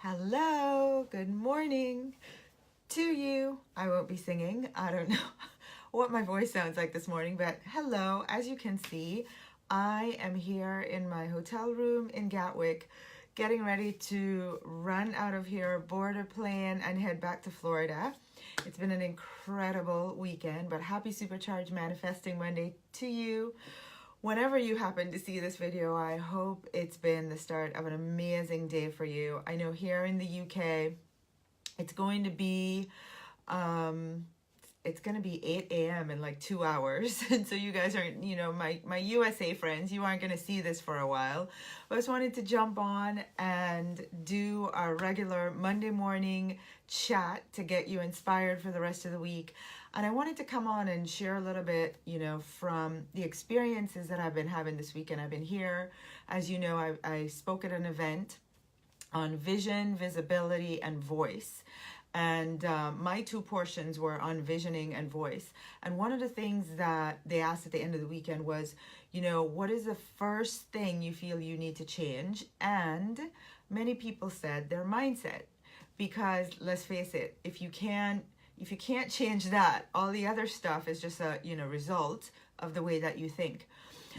Hello, good morning to you. I won't be singing. I don't know what my voice sounds like this morning, but hello. As you can see, I am here in my hotel room in Gatwick, getting ready to run out of here, board a plane, and head back to Florida. It's been an incredible weekend, but happy Supercharged Manifesting Monday to you. Whenever you happen to see this video, I hope it's been the start of an amazing day for you. I know here in the UK, it's going to be 8 a.m. in like 2 hours. And so you guys are, my USA friends, you aren't going to see this for a while. But I just wanted to jump on and do our regular Monday morning chat to get you inspired for the rest of the week. And I wanted to come on and share a little bit, from the experiences that I've been having this weekend. I've been here, as you know, I spoke at an event on vision, visibility, and voice. And my two portions were on visioning and voice. And one of the things that they asked at the end of the weekend was, what is the first thing you feel you need to change? And many people said their mindset. Because let's face it, if you can't change that, all the other stuff is just a result of the way that you think.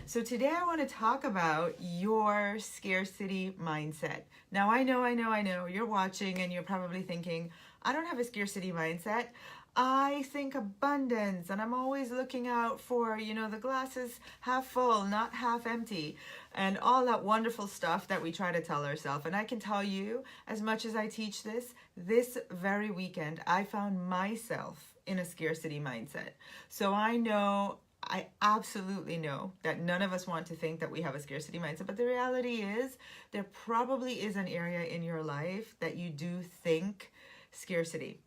So today I want to talk about your scarcity mindset. Now I know you're watching and you're probably thinking, I don't have a scarcity mindset. I think abundance, and I'm always looking out for, the glass is half full, not half empty, and all that wonderful stuff that we try to tell ourselves. And I can tell you, as much as I teach this very weekend, I found myself in a scarcity mindset. So I absolutely know that none of us want to think that we have a scarcity mindset, but the reality is there probably is an area in your life that you do think scarcity.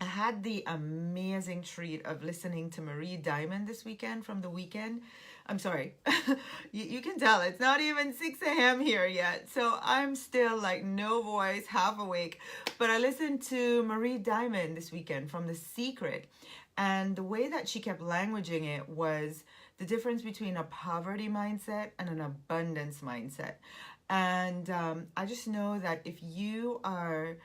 I had the amazing treat of listening to Marie Diamond this weekend from The Weekend. I'm sorry, you can tell it's not even 6 a.m. here yet, so I'm still like no voice, half awake. But I listened to Marie Diamond this weekend from The Secret, and the way that she kept languaging it was the difference between a poverty mindset and an abundance mindset. And I just know that if you are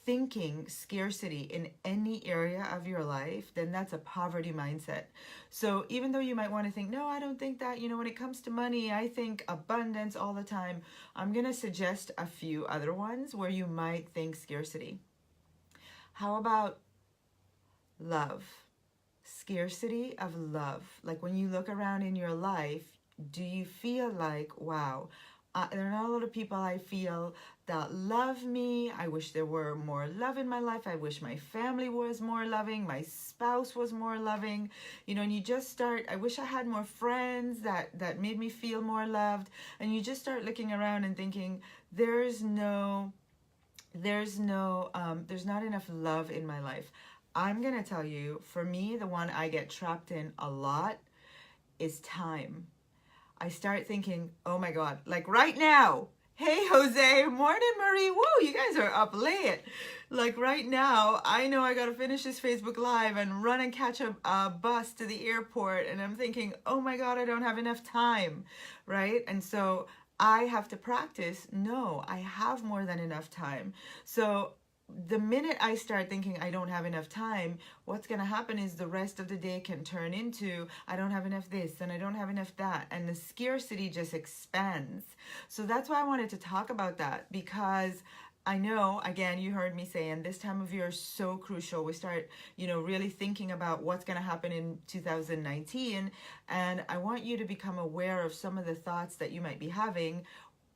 thinking scarcity in any area of your life, then that's a poverty mindset. So even though you might want to think, no, I don't think that, when it comes to money, I think abundance all the time, I'm going to suggest a few other ones where you might think scarcity. How about love? Scarcity of love. Like when you look around in your life, do you feel like, wow, there are not a lot of people I feel that love me. I wish there were more love in my life. I wish my family was more loving. My spouse was more loving. And you just start, I wish I had more friends that made me feel more loved. And you just start looking around and thinking, there's not enough love in my life. I'm going to tell you, for me, the one I get trapped in a lot is time. I start thinking, oh my God, like right now, hey Jose, morning Marie, whoa, you guys are up late. Like right now, I know I gotta finish this Facebook Live and run and catch a bus to the airport, and I'm thinking, oh my God, I don't have enough time, right? And so I have to practice, no, I have more than enough time. So the minute I start thinking I don't have enough time, what's going to happen is the rest of the day can turn into I don't have enough this and I don't have enough that, and the scarcity just expands. So that's why I wanted to talk about that, because I know, again, you heard me saying this time of year is so crucial. We start, really thinking about what's going to happen in 2019, and I want you to become aware of some of the thoughts that you might be having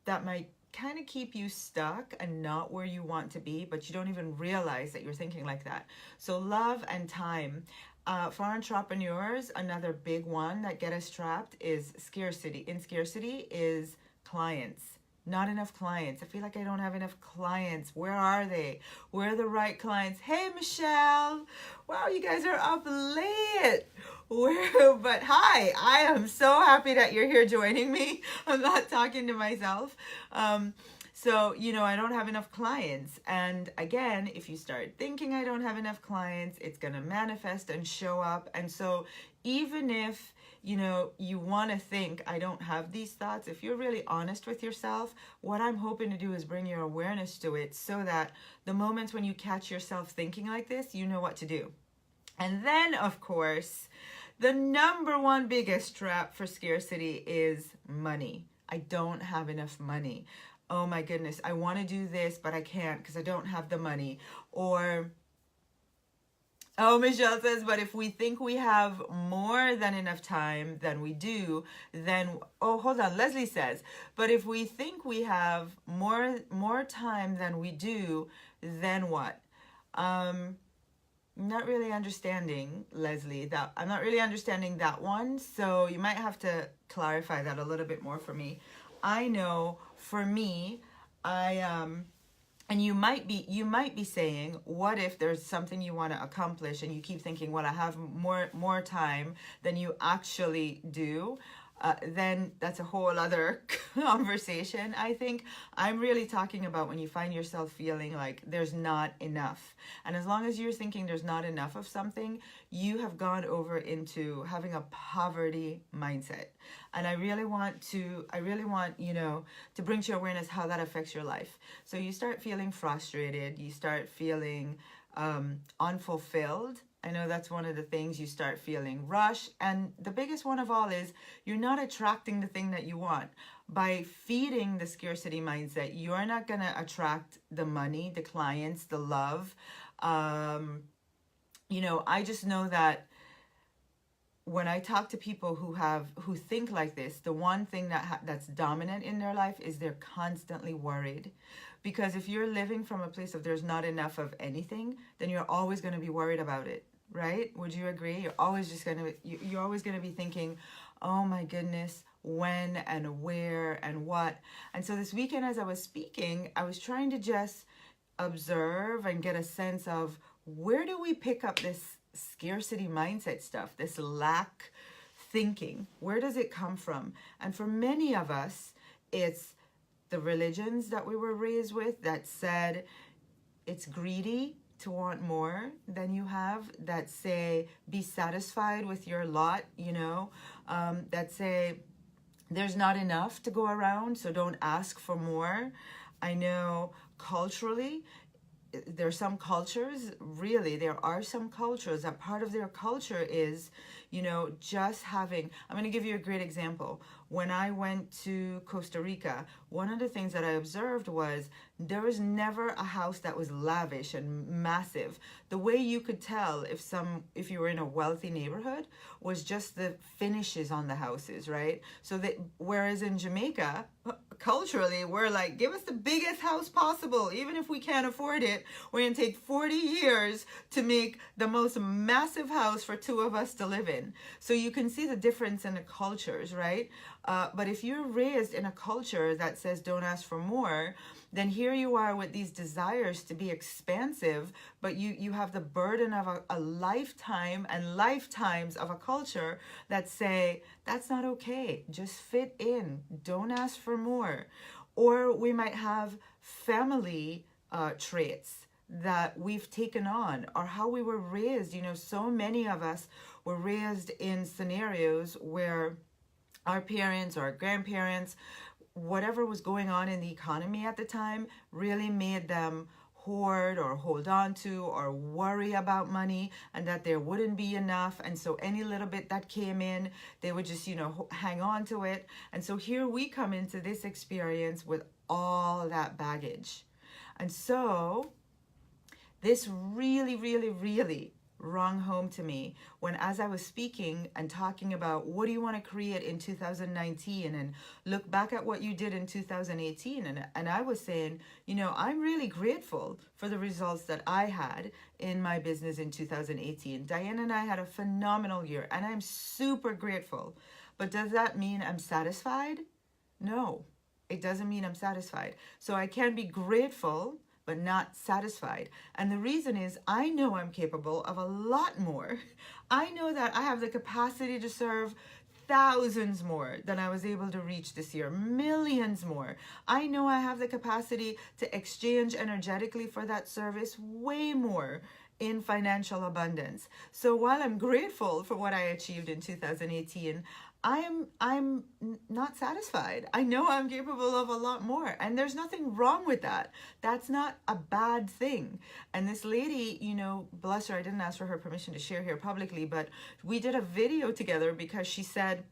that might kind of keep you stuck and not where you want to be, but you don't even realize that you're thinking like that. So love and time. For entrepreneurs, another big one that get us trapped is scarcity. In scarcity is clients. Not enough clients. I feel like I don't have enough clients. Where are they? Where are the right clients? Hey, Michelle. Wow, you guys are up late. But hi, I am so happy that you're here joining me. I'm not talking to myself. So, I don't have enough clients. And again, if you start thinking I don't have enough clients, it's going to manifest and show up. And so even if you know, you want to think, I don't have these thoughts. If you're really honest with yourself, what I'm hoping to do is bring your awareness to it so that the moments when you catch yourself thinking like this, you know what to do. And then, of course, the number one biggest trap for scarcity is money. I don't have enough money. Oh my goodness, I want to do this, but I can't because I don't have the money. Or, oh, Michelle says, but if we think we have more than enough time than we do, then, oh, hold on. Leslie says, but if we think we have more time than we do, then what? Not really understanding, Leslie, that I'm not really understanding that one. So you might have to clarify that a little bit more for me. I know for me, and you might be saying, what if there's something you want to accomplish and you keep thinking, well, I have more time than you actually do. Then that's a whole other conversation. I think I'm really talking about when you find yourself feeling like there's not enough. And as long as you're thinking there's not enough of something, you have gone over into having a poverty mindset. And I really want, you know, to bring to your awareness how that affects your life. So you start feeling frustrated, you start feeling unfulfilled. I know that's one of the things. You start feeling rushed. And the biggest one of all is you're not attracting the thing that you want. By feeding the scarcity mindset, you're not going to attract the money, the clients, the love. You know, I just know that when I talk to people who think like this, the one thing that's dominant in their life is they're constantly worried. Because if you're living from a place of there's not enough of anything, then you're always going to be worried about it. Right? Would you agree? You're always going to be thinking, oh my goodness, when and where and what. And so this weekend, as I was speaking, I was trying to just observe and get a sense of where do we pick up this scarcity mindset stuff, this lack thinking? Where does it come from? And for many of us, it's the religions that we were raised with that said it's greedy to want more than you have, that say be satisfied with your lot, you know, that say there's not enough to go around, so don't ask for more. I know culturally there are some cultures, really there are some cultures that part of their culture is, you know, just having, I'm going to give you a great example. When I went to Costa Rica, one of the things that I observed was there was never a house that was lavish and massive. The way you could tell if you were in a wealthy neighborhood was just the finishes on the houses, right? So that whereas in Jamaica, culturally, we're like, give us the biggest house possible. Even if we can't afford it, we're going to take 40 years to make the most massive house for two of us to live in. So you can see the difference in the cultures, right? But if you're raised in a culture that says don't ask for more, then here you are with these desires to be expansive, but you have the burden of a lifetime and lifetimes of a culture that say, that's not okay, just fit in, don't ask for more. Or we might have family traits that we've taken on, or how we were raised. You know, so many of us were raised in scenarios where our parents or our grandparents, whatever was going on in the economy at the time, really made them hoard or hold on to or worry about money, and that there wouldn't be enough. And so any little bit that came in, they would just, you know, hang on to it. And so here we come into this experience with all that baggage. And so this really, really, really rung home to me when, as I was speaking and talking about what do you want to create in 2019 and look back at what you did in 2018, and I was saying, you know, I'm really grateful for the results that I had in my business in 2018. Diane and I had a phenomenal year and I'm super grateful. But does that mean I'm satisfied? No, it doesn't mean I'm satisfied. So I can be grateful but not satisfied. And the reason is I know I'm capable of a lot more. I know that I have the capacity to serve thousands more than I was able to reach this year, millions more. I know I have the capacity to exchange energetically for that service way more in financial abundance. So while I'm grateful for what I achieved in 2018, I'm not satisfied. I know I'm capable of a lot more, and there's nothing wrong with that. That's not a bad thing. And this lady, you know, bless her, I didn't ask for her permission to share here publicly, but we did a video together because she said,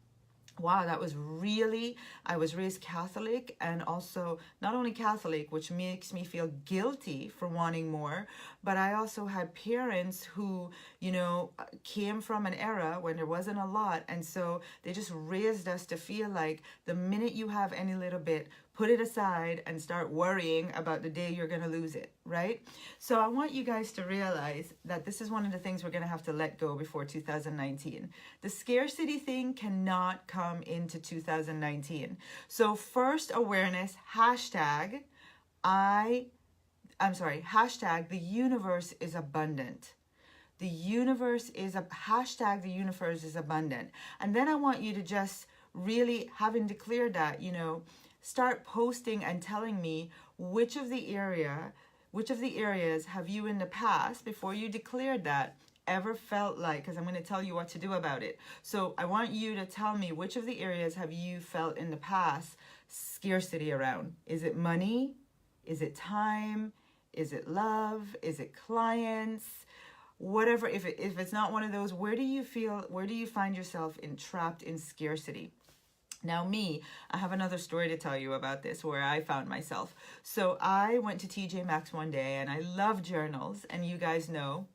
wow, that was really, I was raised Catholic, and also not only Catholic, which makes me feel guilty for wanting more, but I also had parents who, you know, came from an era when there wasn't a lot. And so they just raised us to feel like the minute you have any little bit, put it aside and start worrying about the day you're going to lose it, right? So I want you guys to realize that this is one of the things we're going to have to let go before 2019. The scarcity thing cannot come into 2019. So first awareness, hashtag the universe is abundant. The universe is a hashtag, the universe is abundant. And then I want you to just really, having declared that, you know, start posting and telling me which of the areas have you in the past, before you declared that, ever felt like, because I'm going to tell you what to do about it. So I want you to tell me which of the areas have you felt in the past scarcity around. Is it money? Is it time? Is it love? Is it clients? Whatever. If it's not one of those, where do you find yourself trapped in scarcity? Now I have another story to tell you about this, where I found myself. So I went to TJ Maxx one day, and I love journals, and you guys know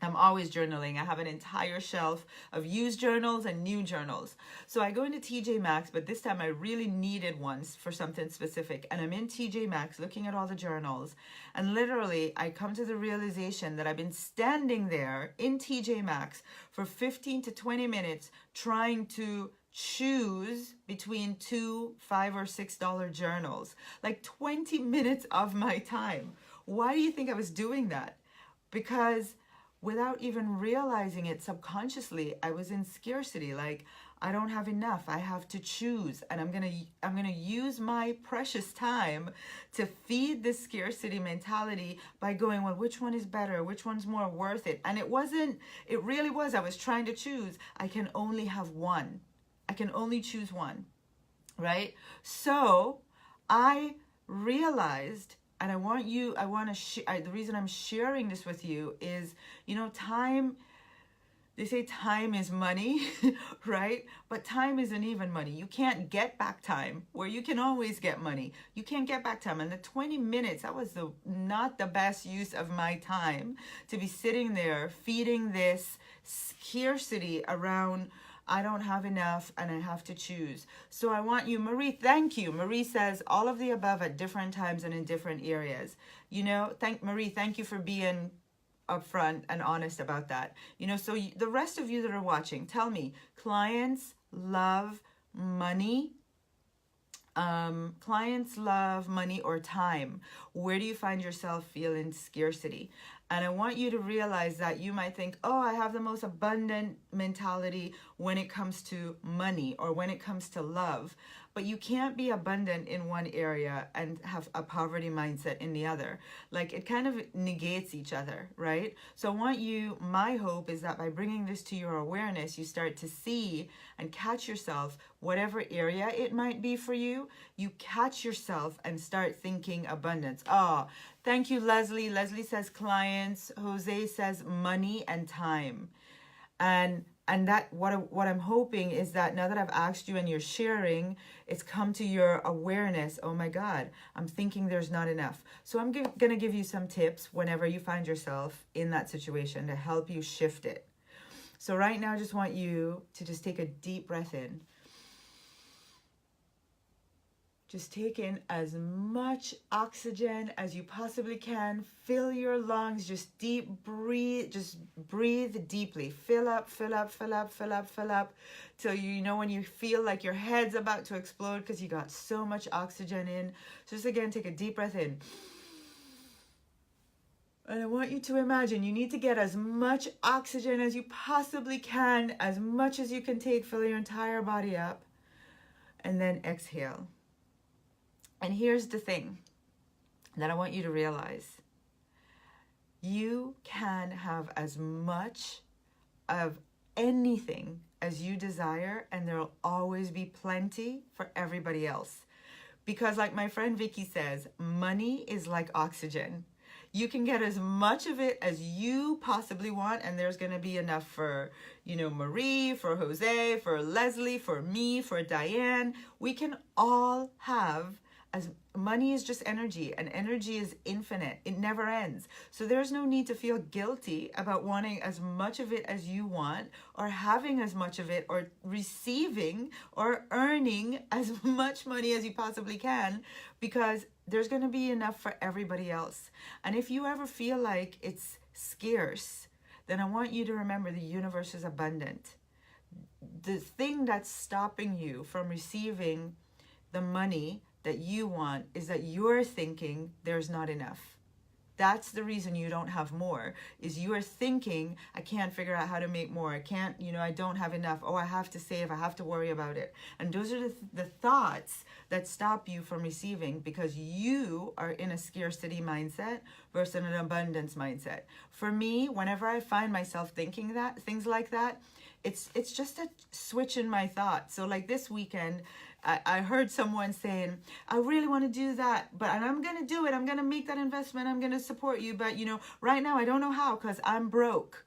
I'm always journaling. I have an entire shelf of used journals and new journals. So I go into TJ Maxx, but this time I really needed ones for something specific. And I'm in TJ Maxx looking at all the journals. And literally, I come to the realization that I've been standing there in TJ Maxx for 15 to 20 minutes trying to choose between two $5 or $6 journals. Like 20 minutes of my time. Why do you think I was doing that? Because without even realizing it subconsciously, I was in scarcity. Like, I don't have enough. I have to choose, and I'm gonna use my precious time to feed this scarcity mentality by going, well, which one is better? Which one's more worth it? And it really was. I was trying to choose. I can only have one. I can only choose one, right? So I realized, and the reason I'm sharing this with you is, you know, time, they say time is money, right? But time isn't even money. You can't get back time, where you can always get money. You can't get back time. And the 20 minutes, that was not the best use of my time, to be sitting there feeding this scarcity around, I don't have enough and I have to choose. So I want you, Marie, thank you. Marie says all of the above at different times and in different areas. You know, Marie, thank you for being upfront and honest about that. You know, so the rest of you that are watching, tell me, clients love money. Clients love money or time. Where do you find yourself feeling scarcity? And I want you to realize that you might think, oh, I have the most abundant mentality when it comes to money or when it comes to love. But you can't be abundant in one area and have a poverty mindset in the other. Like, it kind of negates each other, right? So my hope is that by bringing this to your awareness, you start to see and catch yourself, whatever area it might be for you, you catch yourself and start thinking abundance. Oh, thank you, Leslie. Leslie says clients. Jose says money and time. And that what I'm hoping is that now that I've asked you and you're sharing, it's come to your awareness. Oh my God, I'm thinking there's not enough. So I'm going to give you some tips whenever you find yourself in that situation to help you shift it. So right now, I just want you to just take a deep breath in. Just take in as much oxygen as you possibly can. Fill your lungs. Just breathe deeply. Fill up, fill up, fill up, fill up, fill up. Till you know when you feel like your head's about to explode because you got so much oxygen in. So just again, take a deep breath in. And I want you to imagine you need to get as much oxygen as you possibly can, as much as you can take. Fill your entire body up. And then exhale. And here's the thing that I want you to realize. You can have as much of anything as you desire, and there'll always be plenty for everybody else. Because like my friend Vicky says, money is like oxygen. You can get as much of it as you possibly want, and there's going to be enough for, Marie, for Jose, for Leslie, for me, for Diane. We can all have, as money is just energy, and energy is infinite. It never ends. So there's no need to feel guilty about wanting as much of it as you want, or having as much of it, or receiving or earning as much money as you possibly can, because there's going to be enough for everybody else. And if you ever feel like it's scarce, then I want you to remember the universe is abundant. The thing that's stopping you from receiving the money that you want is that you're thinking there's not enough. That's the reason you don't have more, is you are thinking, I can't figure out how to make more. I can't, I don't have enough. Oh, I have to save. I have to worry about it. And those are the thoughts that stop you from receiving, because you are in a scarcity mindset versus an abundance mindset. For me, whenever I find myself thinking that, things like that, it's just a switch in my thought. So like this weekend, I heard someone saying, I really want to do that, and I'm going to do it. I'm going to make that investment. I'm going to support you. But, right now I don't know how, because I'm broke.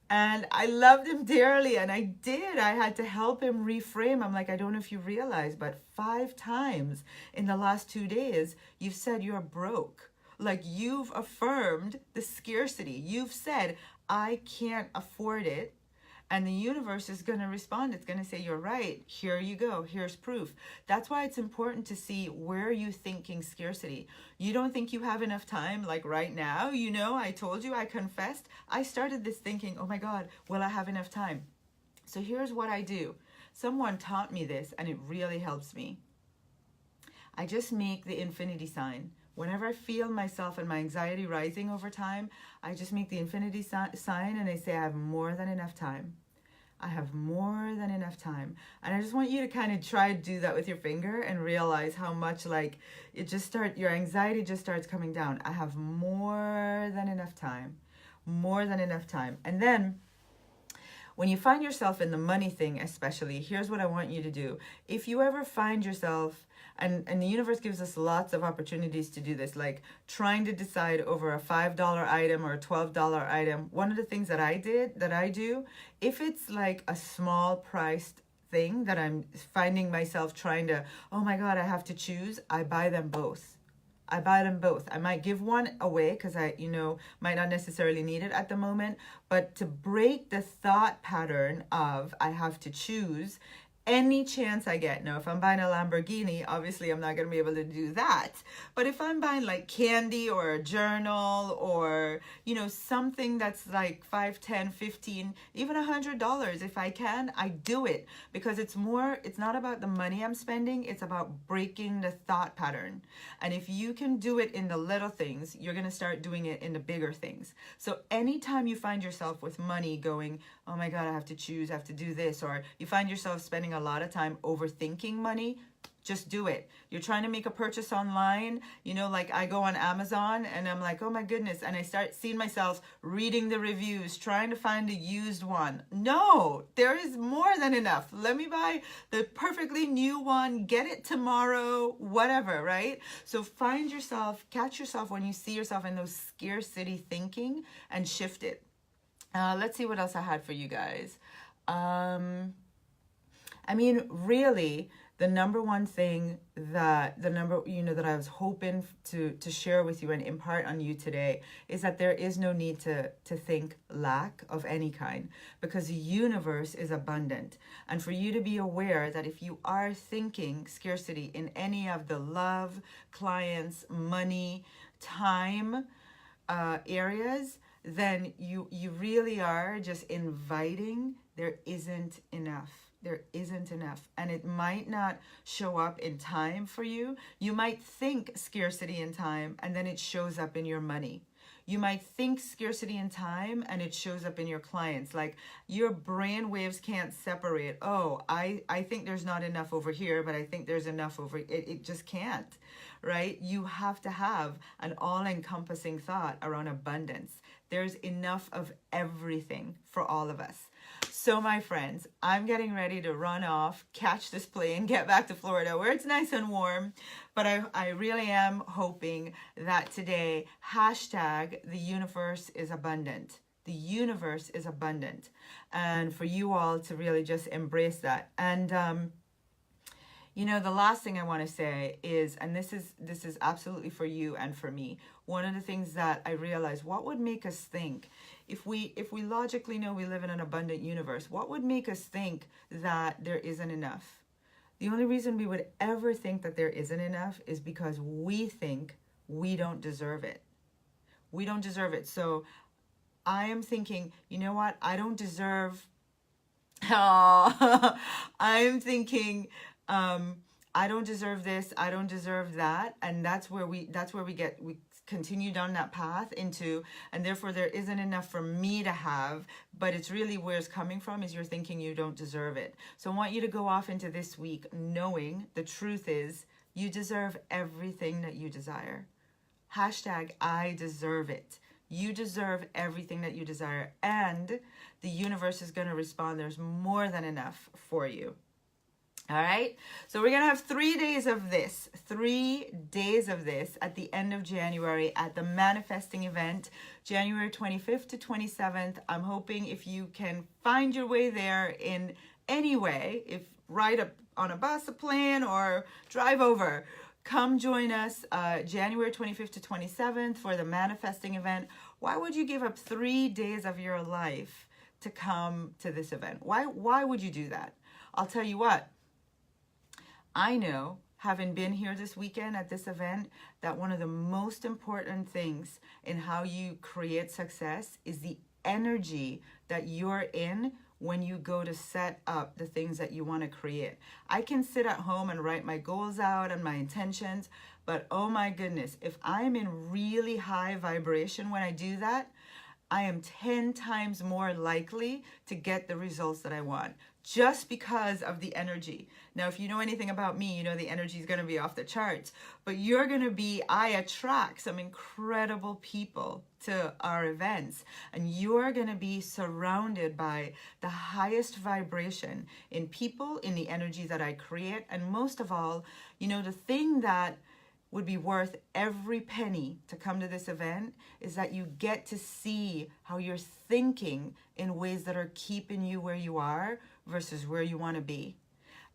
And I loved him dearly. And I did. I had to help him reframe. I'm like, I don't know if you realize, but 5 times in the last 2 days, you've said you're broke. Like, you've affirmed the scarcity. You've said, I can't afford it. And the universe is going to respond. It's going to say, you're right. Here you go. Here's proof. That's why it's important to see where you're thinking scarcity. You don't think you have enough time, like right now. I told you, I confessed. I started this thinking, oh my God, will I have enough time? So here's what I do. Someone taught me this, and it really helps me. I just make the infinity sign. Whenever I feel myself and my anxiety rising over time, I just make the infinity sign, and I say, I have more than enough time. I have more than enough time. And I just want you to kind of try to do that with your finger and realize how much your anxiety just starts coming down. I have more than enough time. More than enough time. And then when you find yourself in the money thing, especially, here's what I want you to do. If you ever find yourself, and the universe gives us lots of opportunities to do this, like trying to decide over a $5 item or a $12 item. One of the things that I do, if it's like a small priced thing that I'm finding myself trying to, oh my God, I have to choose, I buy them both. I might give one away because I, might not necessarily need it at the moment. But to break the thought pattern of I have to choose any chance I get. Now, if I'm buying a Lamborghini, obviously I'm not going to be able to do that. But if I'm buying like candy or a journal or, something that's like $5, $10, $15, even $100, if I can, I do it, because it's not about the money I'm spending. It's about breaking the thought pattern. And if you can do it in the little things, you're going to start doing it in the bigger things. So anytime you find yourself with money going, oh my God, I have to choose, I have to do this, or you find yourself spending a lot of time overthinking money, just do it. You're trying to make a purchase online, like I go on Amazon and I'm like, oh my goodness. And I start seeing myself reading the reviews, trying to find a used one. No, there is more than enough. Let me buy the perfectly new one, get it tomorrow, whatever, right? So catch yourself when you see yourself in those scarcity thinking and shift it. Let's see what else I had for you guys. Really, the number one thing that I was hoping to share with you and impart on you today is that there is no need to think lack of any kind, because the universe is abundant. And for you to be aware that if you are thinking scarcity in any of the love, clients, money, time areas, then you really are just inviting there isn't enough. There isn't enough. And it might not show up in time for you. You might think scarcity in time, and then it shows up in your money. You might think scarcity in time and it shows up in your clients. Like, your brain waves can't separate. Oh, I think there's not enough over here, but I think there's enough over it. It just can't, right? You have to have an all-encompassing thought around abundance. There's enough of everything for all of us. So my friends, I'm getting ready to run off, catch this plane, get back to Florida where it's nice and warm. But I really am hoping that today, hashtag the universe is abundant. The universe is abundant. And for you all to really just embrace that. And you know, the last thing I want to say is, and this is absolutely for you and for me, one of the things that I realized, what would make us think, if we logically know we live in an abundant universe, what would make us think that there isn't enough? The only reason we would ever think that there isn't enough is because we think we don't deserve it. We don't deserve it. So I am thinking, you know what? I don't deserve. Oh, I'm thinking, I don't deserve this. I don't deserve that. And that's where we continue down that path into, and therefore there isn't enough for me to have, but it's really where it's coming from is you're thinking you don't deserve it. So I want you to go off into this week knowing the truth is you deserve everything that you desire. Hashtag I deserve it. You deserve everything that you desire, and the universe is going to respond. There's more than enough for you. All right. So we're going to have 3 days of this, 3 days of this at the end of January at the manifesting event, January 25th to 27th. I'm hoping if you can find your way there in any way, if ride up on a bus, a plane, or drive over, come join us January 25th to 27th for the manifesting event. Why would you give up 3 days of your life to come to this event? Why would you do that? I'll tell you what. I know, having been here this weekend at this event, that one of the most important things in how you create success is the energy that you're in when you go to set up the things that you want to create. I can sit at home and write my goals out and my intentions, but oh my goodness, if I'm in really high vibration when I do that, I am 10 times more likely to get the results that I want, just because of the energy. Now, if you know anything about me, you know the energy is going to be off the charts, but I attract some incredible people to our events, and you're going to be surrounded by the highest vibration in people, in the energy that I create, and most of all, you know, the thing that would be worth every penny to come to this event is that you get to see how you're thinking in ways that are keeping you where you are versus where you want to be.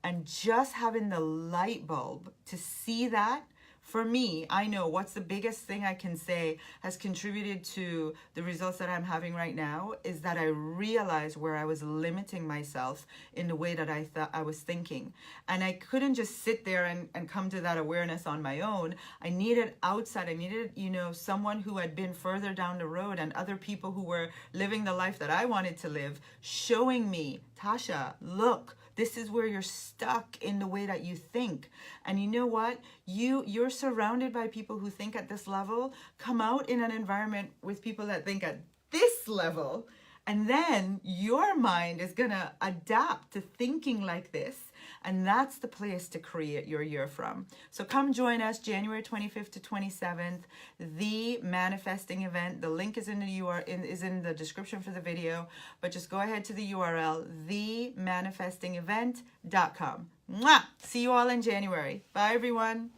And just having the light bulb to see that, for me, I know what's the biggest thing I can say has contributed to the results that I'm having right now is that I realized where I was limiting myself in the way that I thought I was thinking. And I couldn't just sit there and come to that awareness on my own. I needed outside. I needed, you know, someone who had been further down the road and other people who were living the life that I wanted to live, showing me, Tasha, look, this is where you're stuck in the way that you think. And you know what? You're surrounded by people who think at this level. Come out in an environment with people that think at this level. And then your mind is going to adapt to thinking like this. And that's the place to create your year from. So come join us January 25th to 27th, the manifesting event. The link is in the description for the video, but just go ahead to the URL, themanifestingevent.com. Mwah! See you all in January. Bye, everyone.